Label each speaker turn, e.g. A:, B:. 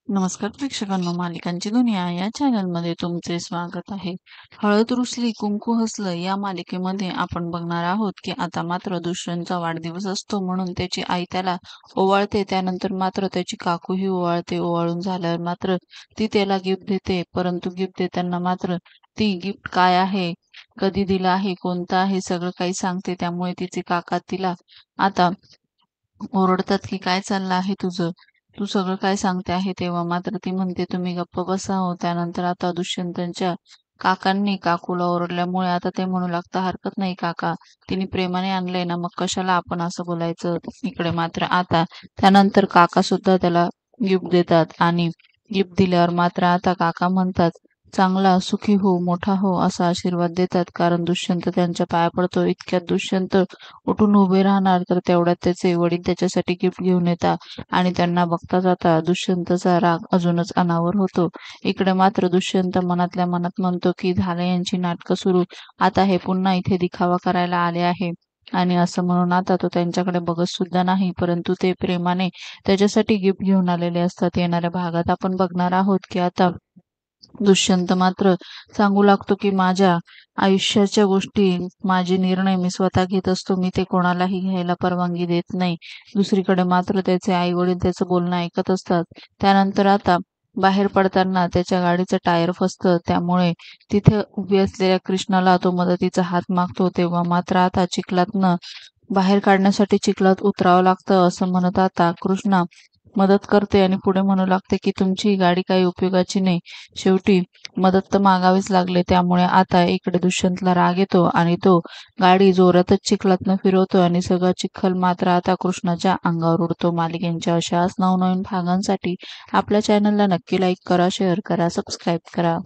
A: नमस्कार प्रेक्षकांनो, मालिकांची दुनिया या चॅनलमध्ये तुमचे स्वागत आहे. हळद रुसली कुंकू हसलं या मालिकेमध्ये आपण बघणार आहोत की आता मात्र दुष्यंतचा वाढदिवस असतो म्हणून त्याची आई त्याला ओवाळते. त्यानंतर मात्र त्याची काकूही ओवाळते. ओवाळून झाल्यावर मात्र ती त्याला गिफ्ट देते, परंतु गिफ्ट देताना मात्र ती गिफ्ट काय आहे, कधी दिलं आहे, कोणतं आहे, सगळं काही सांगते. त्यामुळे तिचे काका तिला आता ओरडतात की काय चाललं आहे तुझं? तू सगळं काय सांगते आहे? तेव्हा मात्र ती म्हणते तुम्ही गप्प बसा हो. त्यानंतर आता दुष्यंतच्या काकांनी काकूला ओरडल्यामुळे आता ते म्हणू लागतात हरकत नाही काका, तिने प्रेमाने आणलंय ना, मग कशाला आपण असं बोलायचं. इकडे मात्र आता त्यानंतर काका सुद्धा त्याला गिफ्ट देतात आणि गिफ्ट दिल्यावर मात्र आता काका म्हणतात चांगला सुखी हो, मोठा हो असा आशीर्वाद देतात. कारण दुष्यंत त्यांच्या पाया पडतो. इतक्यात दुष्यंत उठून उभे राहणार तर तेवढ्यात त्याचे वडील त्याच्यासाठी गिफ्ट घेऊन येतात आणि त्यांना बघता जाता दुष्यंतचा राग अजूनच अनावर होतो. इकडे मात्र दुष्यंत मनातल्या मनात म्हणतो की झालं यांची नाटकं सुरू, आता हे पुन्हा इथे दिखावा करायला आले आहे. आणि असं म्हणून आता तो त्यांच्याकडे बघत सुद्धा नाही, परंतु ते प्रेमाने त्याच्यासाठी गिफ्ट घेऊन आलेले असतात. येणाऱ्या भागात आपण बघणार आहोत की आता दुष्यंत मात्र सांगू लागतो की माझ्या आयुष्याच्या गोष्टी, माझे निर्णय मी स्वतः घेत असतो. मी ते कोणालाही घ्यायला परवानगी देत नाही. दुसरीकडे मात्र त्याचे आई वडील त्याचं बोलणं ऐकत असतात. त्यानंतर आता बाहेर पडताना त्याच्या गाडीचं टायर फसतं. त्यामुळे तिथे उभी असलेल्या कृष्णाला तो मदतीचा हात मागतो. तेव्हा मात्र आता चिखलातनं बाहेर काढण्यासाठी चिखलात उतरावं लागतं. असं म्हणत आता कृष्णा मदत करते आणि पुढे म्हणू लागते की तुमची ही गाडी काही उपयोगाची नाही. शेवटी मदत तर मागावीच लागले. त्यामुळे आता इकडे दुष्यंतला राग येतो आणि तो गाडी जोरातच चिखलातनं फिरवतो आणि सगळा चिखल मात्र आता कृष्णाच्या अंगावर उडतो. मालिकेच्या अशाच नवनवीन भागांसाठी आपल्या चॅनलला नक्की लाईक करा, शेअर करा, सबस्क्राईब करा.